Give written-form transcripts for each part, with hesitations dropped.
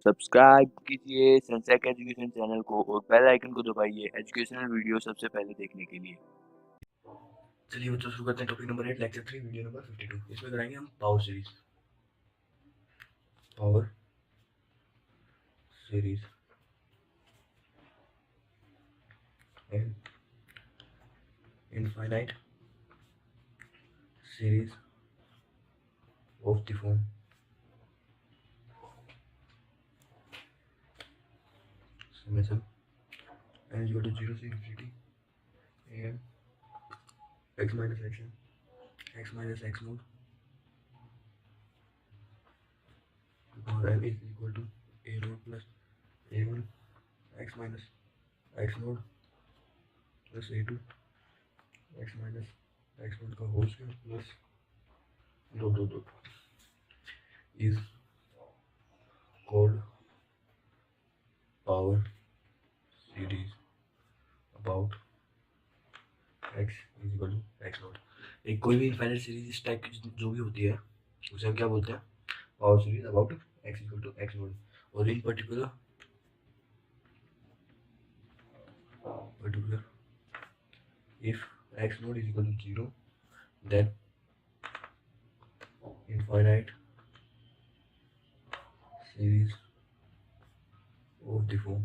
Subscribe कीजिए सनसैक education channel को और बेल आइकन को दबाइए एजुकेशनल वीडियो सबसे पहले देखने के लिए। चलिए बच्चों शुरू करते हैं topic number 8 lecture 3 video number 52। इसमें कराएंगे हम power series and infinite series of the form summation n is equal to 0 से infinity and x minus xn x minus x node और n is equal to a node plus a1 x minus x node plus a2 x minus x node का whole square plus dot is called power series about x is equal to x not. एक कोई भी infinite series इस type की जो भी होती है उसे हम क्या बोलते हैं, power series about x equal to x not. और in particular if x not is equal to 0 then infinite series of the form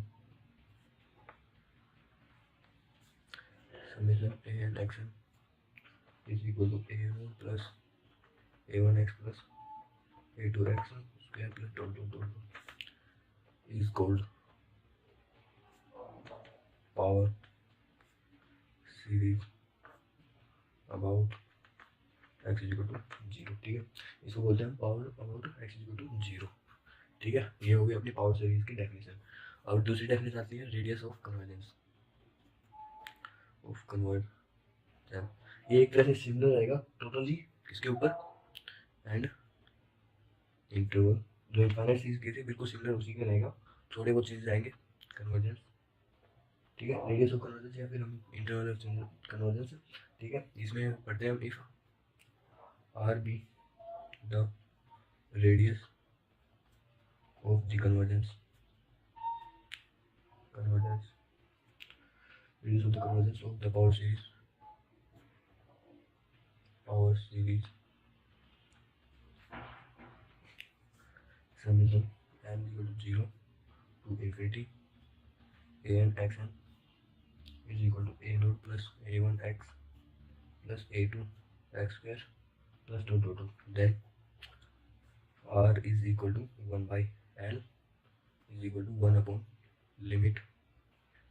summation a and xn is equal to a1 plus a1x plus a2x square plus dot is called power series about x is equal to 0। ठीक है, इसको बोलते हैं power about x is equal to 0। ठीक है, ये हो गई अपनी पावर सीरीज की डेफिनेशन। अब दूसरी डेफिनेशन आती है radius of convergence of convergence. ये एक तरह से सिमिलर रहेगा टोटली किसके ऊपर, एंड इंटरवल जो इनफाइनाइट सीरीज की थी बिल्कुल सिमिलर उसी के रहेगा, थोड़े बहुत चीजें आएंगे कन्वर्जेंस। ठीक है, रेडियस ऑफ कन्वर्जेंस या फिर हम इंटरवल ऑफ कन्वर्जेंस। ठीक है, इसमें पढ़ते हैं हम if R be the radius of the convergence radius of the convergence of the power series summation n equal to 0 to infinity a n x n is equal to a naught plus a1 x plus a2 x square plus dot dot dot. Then r is equal to 1 by l is equal to 1 upon limit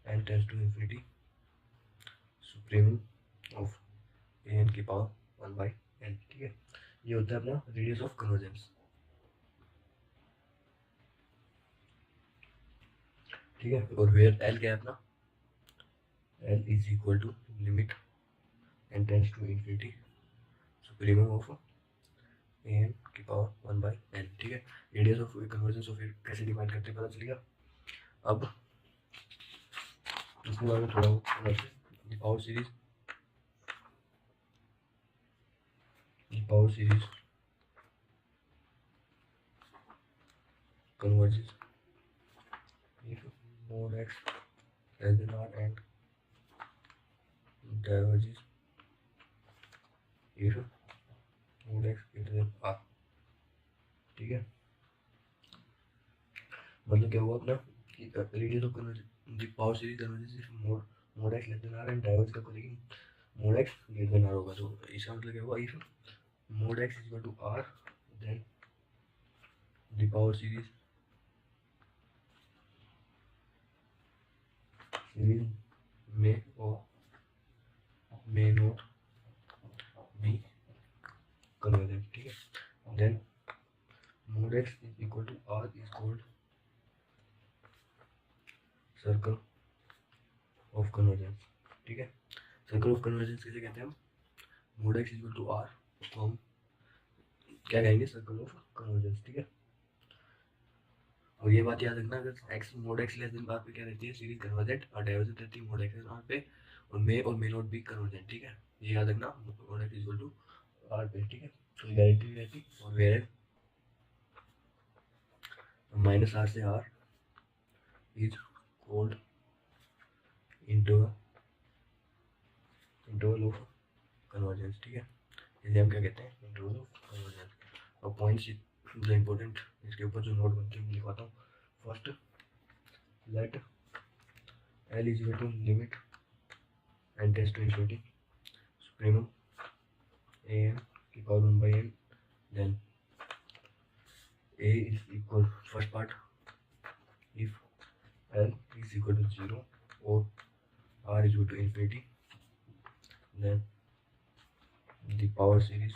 n tends to infinity supremum of a n की power 1 by n। ठीक है, ये होता है अपना radius of convergence. ठीक है, और वेयर एल क्या है अपना, L is equal to limit N tends to infinity supremum of a N की पावर 1 बाई एन। ठीक है, रेडियस ऑफ कन्वर्जेंस ऑफ कैसे डिफाइन करते हैं पता चलेगा। अब इसके बारे में थोड़ा power series converges if mod x less than r and diverges if mod x greater than r। ठीक है, मतलब क्या हुआ अपना radius of convergence power series convergence if mod x less than r and diverge कब करेगी, mod x greater than r होगा। तो इसका मतलब क्या हुआ, if mod x is equal to r then the power series may or may not be convergent। ठीक है, then mod x is equal to r is called circle of convergence। ठीक है, सर्कल ऑफ कन्वर्जेंस किसे कहते हैं हम, mod x is equal to r तो हम क्या कहेंगे, सर्कल ऑफ कन्वर्जेंस। ठीक है, और ये बात याद रखना, अगर x mod x less than r पे क्या रहती है सीरीज कन्वर्जेंट और डाइवर्जेंट रहती है mod x r पे, और मे नॉट भी कन्वर्जेंट। ठीक है, ये याद रखना mod x equal to r पे। ठीक है, तो गारंटी रहती और वेयर माइनस आर से R is called interval of convergence, ठीक है, इसे हम क्या कहते हैं, इंटरवल ऑफ कन्वर्जेंस। और पॉइंट्स जो इम्पोर्टेंट इसके ऊपर जो नोट बनते हैं मैं लिखवाता हूँ। First, let L is equal to limit N tends to infinity supremum A N की power 1 by n, then a is equal, first part, if l is equal to 0 or r is equal to infinity, then the power series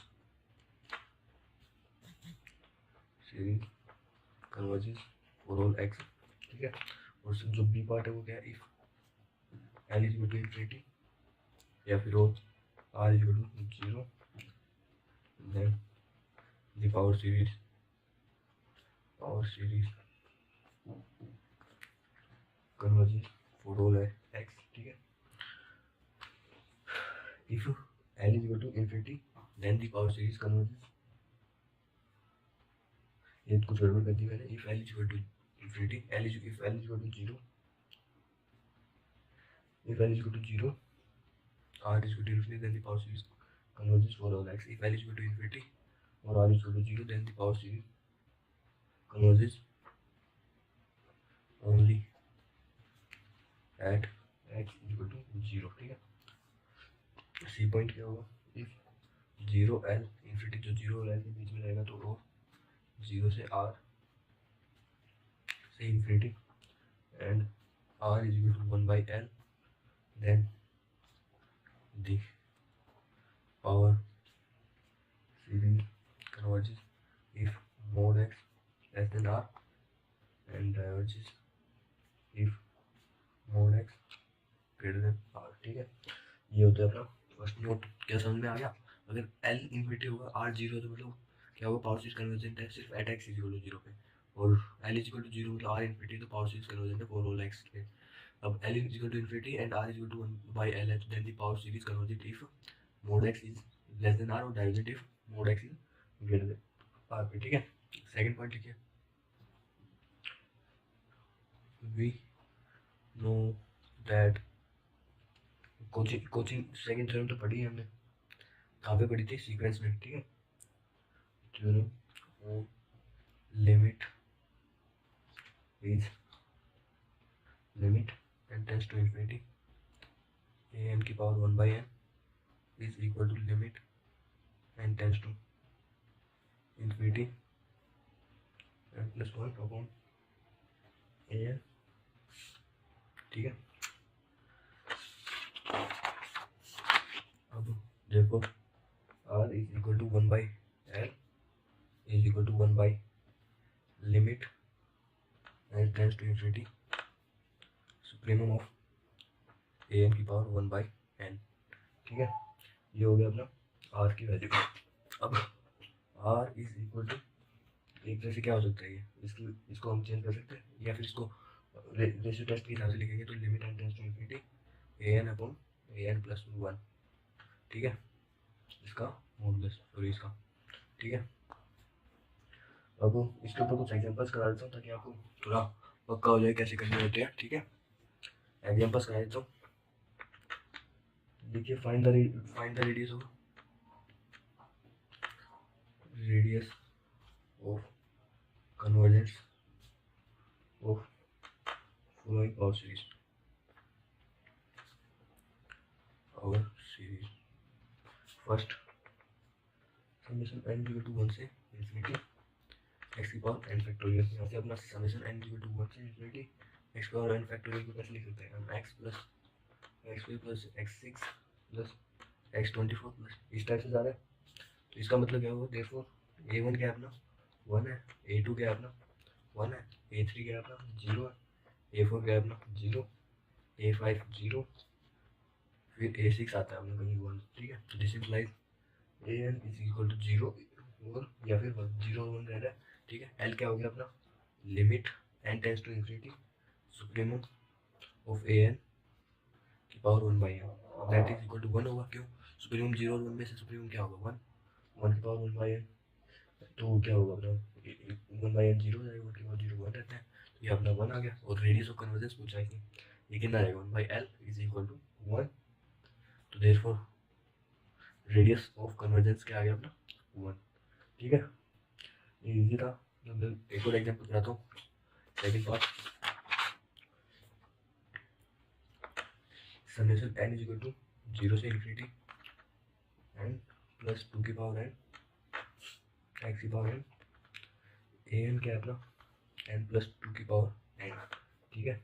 converges for all x, ठीक है। और जो b part है वो क्या है, if l is equal to infinity या फिर और r is equal to 0, then the power series converges for all x, ठीक है। if l is equal to infinity then the power series converges, ये कुछ गड़बड़ कर दी मैंने। if l is equal to infinity, if l is equal to 0, if l is equal to 0, r is equal to infinity, then the power series converges for all x. If l is equal to infinity or r is equal to 0, then the power series converges only at x is equal to 0, ठीक है। C point क्या होगा, if 0 l infinity जो 0 और l के बीच में रहेगा तो वो 0 से r से infinity and r is equal to 1 by l, then the power series converges if mod x less than r and diverges if mod x greater than r, ठीक है। ये होता है अपना फर्स्ट नोट। क्या समझ में आ गया? अगर l इन्फिनिटी होगा r 0 तो मतलब क्या होगा, पावर सीरीज कन्वर्जेंट है सिर्फ at x is equal to 0 पे, और l इज इक्वल टू 0 मतलब r इन्फिनिटी तो पावर सीरीज कन्वर्जेंट है फॉर ऑल x पे। अब l is equal to infinity and r is equal to 1 by l है, then the power series convergent if mod x is less than r और divergent if mod x is greater than r पे, ठीक है। Second point लिखिए, we know that Cauchy's second theorem तो पढ़ी है हमने, कहाँ पे पढ़ी थी, सीक्वेंस में, ठीक है। Theorem of limit is limit n tends to infinity an की power 1 by n is equal to limit n tends to infinity n plus 1 upon an, ठीक है। अब देखो r is equal to 1 by l is equal to 1 by limit n tends to infinity supremum of an की power 1 by n, ठीक है। ये हो गया अपना r की वैल्यू। अब r इज इक्वल टू एक तरह से क्या हो सकता है, ये इसको हम चेंज कर सकते हैं या फिर इसको रेशियो टेस्ट के हिसाब से लिखेंगे तो limit n tends to infinity an upon an plus 1, ठीक है, इसका मॉडुलस सॉरी इसका, ठीक है। अब इसके ऊपर कुछ एग्जांपल्स करा देता हूँ ताकि आपको थोड़ा पक्का हो जाए कैसे करने होते हैं, ठीक है। एग्जांपल्स करा देता हूँ। देखिए, find the radius of convergence of following power series, first summation n equal to 1 से इन्फिनिटी x की पावर n फैक्टोरियल। यहाँ से अपना समेशन n इक्वल टू 1 से इन्फिनिटी x की पावर n फैक्टोरियल को कैसे लिख सकते हैं हम, x plus x2 plus x6 plus x24 plus इस टाइप से जा रहा है। तो इसका मतलब क्या होगा, देयरफॉर a1 क्या है अपना 1 है, a2 क्या है अपना 1 है, a3 क्या है अपना 0 है, a4 क्या है अपना 0, a5 0, फिर a6 आता है अपना कहीं 1, ठीक है। तो this implies an is equal to 0 और या फिर 0 और 1 रह रहा है, ठीक है। l क्या हो गया अपना limit n tends to infinity supremum of an की power 1 by n that is equal to 1 होगा, क्यों, सुप्रीमम 0 और 1 में से सुप्रीमम क्या होगा 1 की पावर 1 by n, तो क्या होगा अपना 1 बाई एन जीरो हो जाएगा, 1 के पावर जीरो 1 रहता है, तो ये अपना 1 आ गया। और रेडियस ऑफ कन्वर्जेंस पूछा है, ये कितना आएगा 1 by L is equal to 1। तो देयरफॉर रेडियस ऑफ कन्वर्जेंस क्या आ गया अपना 1। ठीक है, ये इजी था। एक और एग्जाम्पल कराता हूँ, second part. Summation n is equal to 0 से इन्फिनिटी n प्लस 2 की पावर n x की पावर n, ए एन क्या है अपना n प्लस 2 की पावर n। ठीक है,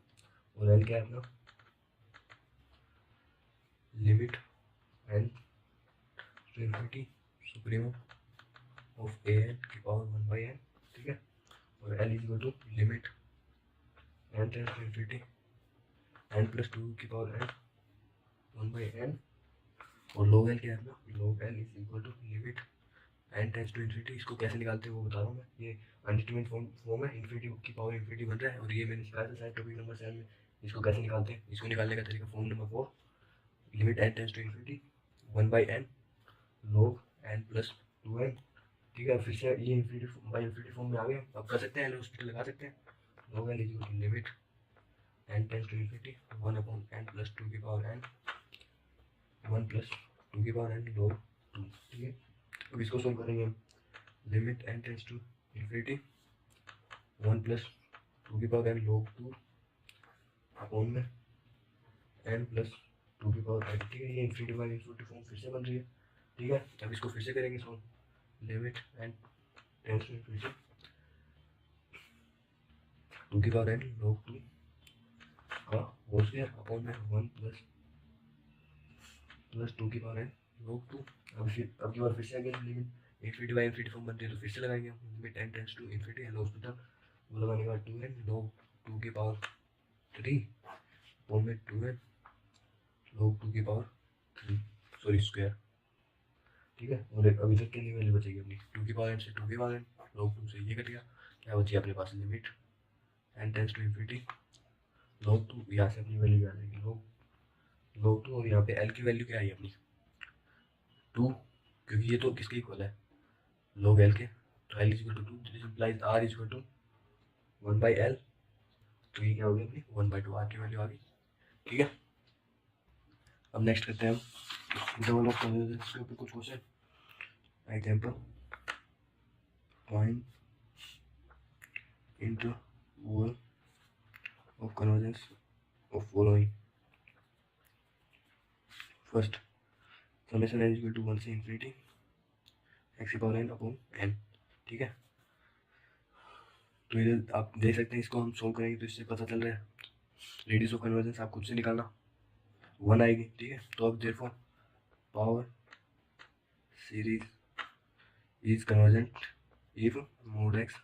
और l क्या है अपना limit n to infinity supremum of a N की पावर 1 बाई n। ठीक है, और l is equal to limit n tends to infinity n plus 2 की पावर n 1 बाई n। और log l क्या है अपना, log l is equal to limit n tends to infinity. इसको कैसे निकालते हैं वो बता रहा हूँ मैं। ये अनडिटरमिनेट फॉर्म है, इन्फिनिटी की पावर इन्फिनिटी बन रहा है, और ये मैंने सिखाया था शायद टॉपिक नंबर 7 में। इसको कैसे निकालते हैं, इसको निकालने का तरीका form number 4, limit n tends to infinity 1 by n log n plus 2n। ठीक है, फिर से ये इन्फिनिटी बाई इन्फिनिटी फॉर्म में आ गया। अब कर सकते हैं, हॉस्पिटल लगा सकते हैं। log l is equal to limit n tends to infinity 1 upon n plus 2 की पावर n 1 प्लस 2 की पावर n log 2। ठीक है, अब इसको सोल्व करेंगे हम। Limit n tends to infinity 1 plus 2 की पावर n log 2 अपॉन में n प्लस 2 की पावर n। ठीक है, ये इन्फिनिटी बाई इन्फिनिटी फॉर्म फिर से बन रही है। ठीक है, अब इसको फिर से करेंगे solve. Limit n tends to infinity 2 की पावर n log 2 का होल स्क्वायर अपॉन में 1 प्लस 2 की पावर n log 2। अब की बार फिर से again limit infinity by infinity form बनती है, तो फिर से लगाएंगे हम। Limit n tends to infinity L'Hospital, वो लगाने के बाद 2n log 2 की पावर 3 अपॉन में 2n log 2 की पावर 3 सॉरी स्क्वायर। ठीक है, और अभी तक कितनी वैल्यू बचेगी अपनी 2 की पावर n से 2 की पावर n log 2 से ये कट गया, क्या बची अपने पास limit n tends to infinity log 2। यहाँ से अपनी वैल्यू आ जाएगी log 2, और यहाँ पे l की वैल्यू क्या आई अपनी 2, क्योंकि ये तो किसके इक्वल है log l के, तो l is equal to 2, this implies r is equal to 1 by l। तो ये क्या हो गया अपनी 1 बाई 2 r की वैल्यू आ गई। ठीक है, अब नेक्स्ट करते हैं हम इंटरवल ऑफ कन्वर्जेंस के ऊपर कुछ question. Example, find interval of convergence of following. First, summation n equal to 1 से इन्फिनिटी x की पावर n अपॉन n। ठीक है, तो इधर आप देख सकते हैं, इसको हम सोल्व करेंगे तो इससे पता चल रहा है रेडियस ऑफ कन्वर्जेंस आप खुद से निकालना 1 आएगी। ठीक है, तो अब therefore power series is convergent if mode x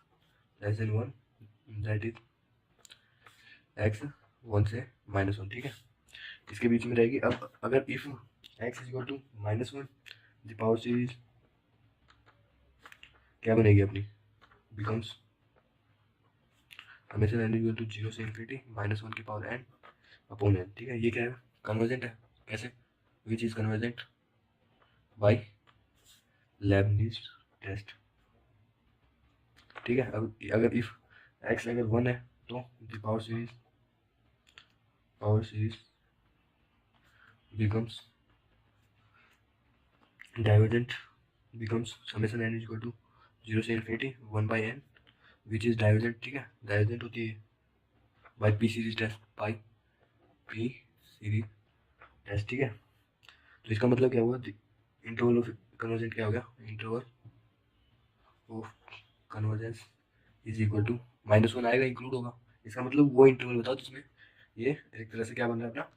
less then 1 that is x 1 से -1। ठीक है, इसके बीच में रहेगी। अब अगर if x is equal to -1, the power series क्या बनेगी अपनी, बिकम्स हमेशा n इक्वल टू 0 से इन्फिनिटी -1 की पावर n अपॉन n। ठीक है, ये क्या है कन्वर्जेंट है। कैसे, which is convergent by Leibniz test. ठीक है, अब अगर इफ x अगर 1 है तो the power series becomes divergent, becomes summation n equal to 0 से infinity 1 by n which is divergent. ठीक है, डाइवर्जेंट होती है by p series test, by p series test. ठीक है, तो इसका मतलब क्या हुआ, इंटरवल ऑफ कन्वर्जेंट क्या हो गया, interval of convergence is equal to -1 आएगा, इंक्लूड होगा। इसका मतलब वो इंटरवल बताओ जिसमें ये एक तरह से क्या बन रहा है अपना,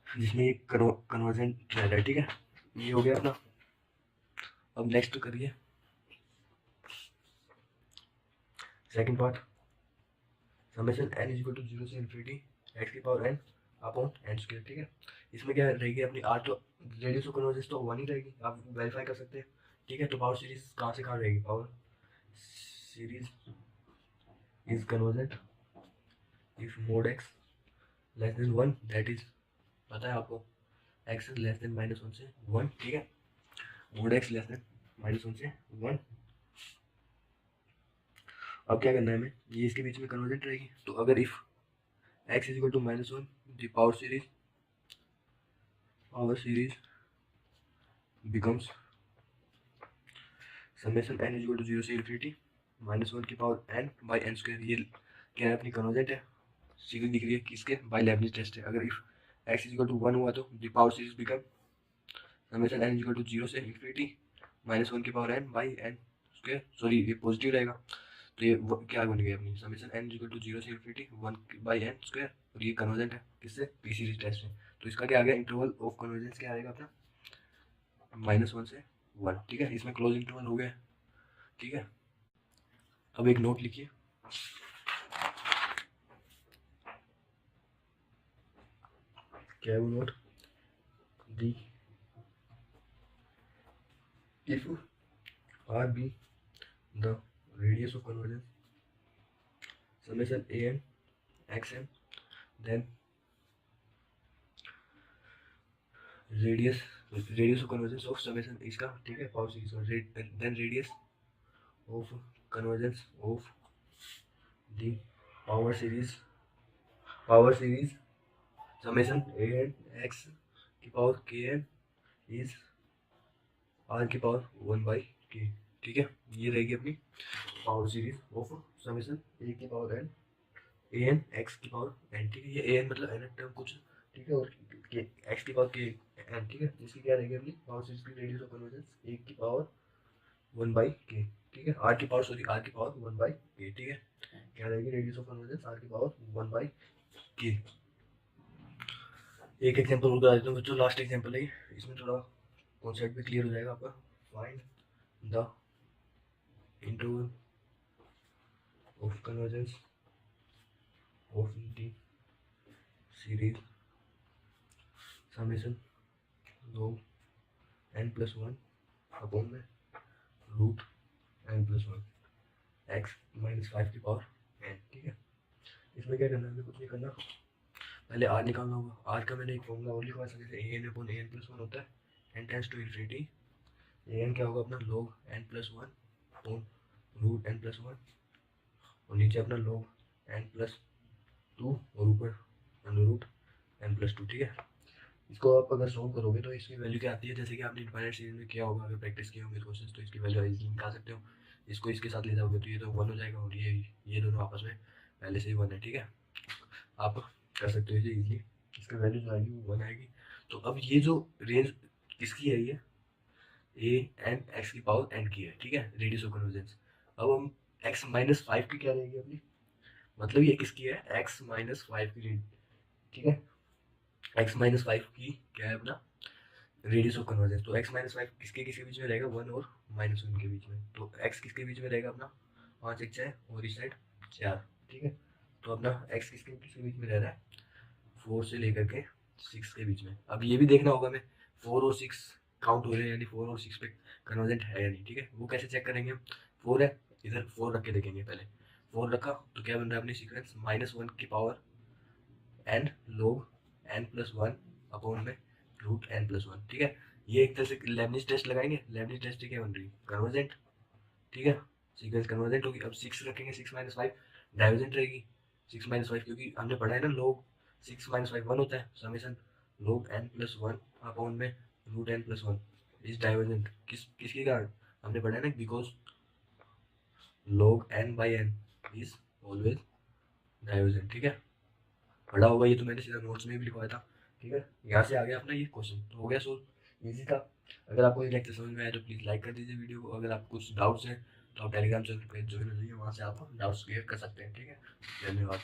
जिसमें ये कन्वर्जेंट रह रहा है। ठीक है, ये हो गया अपना। अब नेक्स्ट करिए second part, summation n is equal to 0 से इन्फिनिटी x की power n upon n square. ठीक है, इसमें क्या रहेगी अपनी r, तो रेडियस ऑफ कन्वर्जेंस तो 1 ही रहेगी, आप वेरीफाई कर सकते हैं। ठीक है, तो पावर सीरीज कहाँ से कहाँ रहेगी, power series is convergent if mode x less then 1 that is, पता है आपको x लेस देन -1 से 1। ठीक है, मोड x लेस देन -1 से 1 अब क्या करना है हमें, ये इसके बीच में कन्वर्जेंट रहेगी। तो अगर if x is equal to -1 the power series becomes summation n is equal to 0 से इन्फिनिटी -1 की power n by n square. ये क्या है, अपनी कन्वर्जेंट है, सीरीज दिख रही है किसके, बाई लेबनिज टेस्ट है। अगर if x is equal to 1 हुआ तो the power series become summation n is equal to 0 से इन्फिनिटी -1 की power n by n square. Sorry, ये पॉजिटिव रहेगा तो ये क्या बन गई अपनी summation n is equal to 0 से इन्फिनिटी 1 बाई n स्क्वायर। और ये कन्वर्जेंट है किससे, पी सीरीज टेस्ट में। तो इसका क्या आ गया, इंटरवल ऑफ कन्वर्जेंस क्या आएगा अपना, -1 से 1। ठीक है, इसमें क्लोज इंटरवल हो गया। ठीक है, अब एक नोट लिखिए, क्या है वो note, the if r be the radius of convergence summation an xn, then radius of convergence of summation इसका, ठीक है, पावर सीरीज का, then radius of convergence of the power series summation an x की power kn is r की power 1 by k। ठीक है, ये रहेगी अपनी power series of summation a की पावर n an x की पावर n। ठीक है, ये an मतलब n टर्म कुछ, ठीक है, और x की पावर k n। ठीक है, इसकी क्या रहेगी अपनी पावर सीरीज की रेडियस ऑफ कन्वर्जेंस a की पावर 1 बाई k। ठीक है, r की पावर 1 बाई k। ठीक है, क्या रहेगी रेडियस ऑफ कन्वर्जेंस r की पावर 1 बाई k। एक एग्जांपल और बता देता हूँ बच्चों, लास्ट एग्जांपल है, इसमें थोड़ा कॉन्सेप्ट भी क्लियर हो जाएगा आपका। Find the interval of convergence of the series summation log n+1 upon में रूट n+1 x -5 की पावर n। ठीक है, इसमें क्या करना है, हमें कुछ नहीं करना, पहले r निकालना होगा। r का मैंने एक फॉर्मूला और लिखवा सकते हैं, an अपॉन an+1 होता है n tends to infinity, an क्या होगा अपना log n+1 upon root n+1, और नीचे अपना log n+2 और ऊपर रूट n+2। ठीक है, इसको आप अगर सॉल्व करोगे तो इसकी वैल्यू क्या आती है, जैसे कि आपने इनफाइनाइट सीरीज में किया होगा, अगर प्रैक्टिस किए होंगे क्वेश्चन, तो इसकी वैल्यू इजीली निकाल सकते हो। इसको इसके साथ ले जाओगे तो ये तो 1 हो जाएगा, और ये दोनों आपस में पहले से ही 1 है। ठीक है, आप कर सकते हो इसे इजीली, इसकी वैल्यू जो आएगी वो 1 आएगी। तो अब ये जो रेंज किसकी है, ये ए एन एक्स की पावर एन की है। ठीक है, रेडियस ऑफ कन्वर्जेंस। अब हम x-5 की क्या रहेगी अपनी, मतलब ये किसकी है, x-5 की रेंज। ठीक है, x-5 की क्या है अपना रेडियस ऑफ कन्वर्जेंस। तो x-5 किसके किसके बीच में रहेगा, 1 और -1 के बीच में। तो x किसके बीच में रहेगा अपना, 5 1 6 और इस साइड 4। ठीक है, तो अपना x किसके किसके बीच में रह रहा है, 4 से लेकर के 6 के बीच में। अब ये भी देखना होगा हमें 4 और 6 काउंट हो रहे हैं, यानी 4 और 6 पे कन्वर्जेंट है या नहीं। ठीक है, वो कैसे चेक करेंगे हम, 4 है, इधर 4 रख के देखेंगे। पहले 4 रखा तो क्या बन रहा है अपनी सीक्वेंस, -1 की power n log n+1 upon में रूट n+1। ठीक है, ये एक तरह से लेबनिज टेस्ट लगाएंगे। लेबनिज टेस्ट क्या बन रही है, कन्वर्जेंट। ठीक है, सीक्वेंस कन्वर्जेंट होगी। अब 6 रखेंगे, 6-5 डाइवर्जेंट रहेगी। 6-5 क्योंकि हमने पढ़ा है ना, log 6-5 1 होता है, समेशन log n+1 अपॉन में रूट n+1 इज डाइवर्जेंट। किसके कारण हमने पढ़ा है ना, because log n/n is always divergent. ठीक है, पढ़ा होगा ये तो, मैंने सीधा नोट्स में भी लिखवाया था। ठीक है, यहाँ से आ गया अपना ये क्वेश्चन, तो हो गया सोल्व, इजी था। अगर आपको ये लेक्चर समझ में आया तो प्लीज़ लाइक कर दीजिए वीडियो को। अगर आप कुछ डाउट्स हैं तो आप टेलीग्राम चैनल पे ज्वाइन हो जाइए, वहाँ से आप डाउट्स क्लियर कर सकते हैं। ठीक है, धन्यवाद।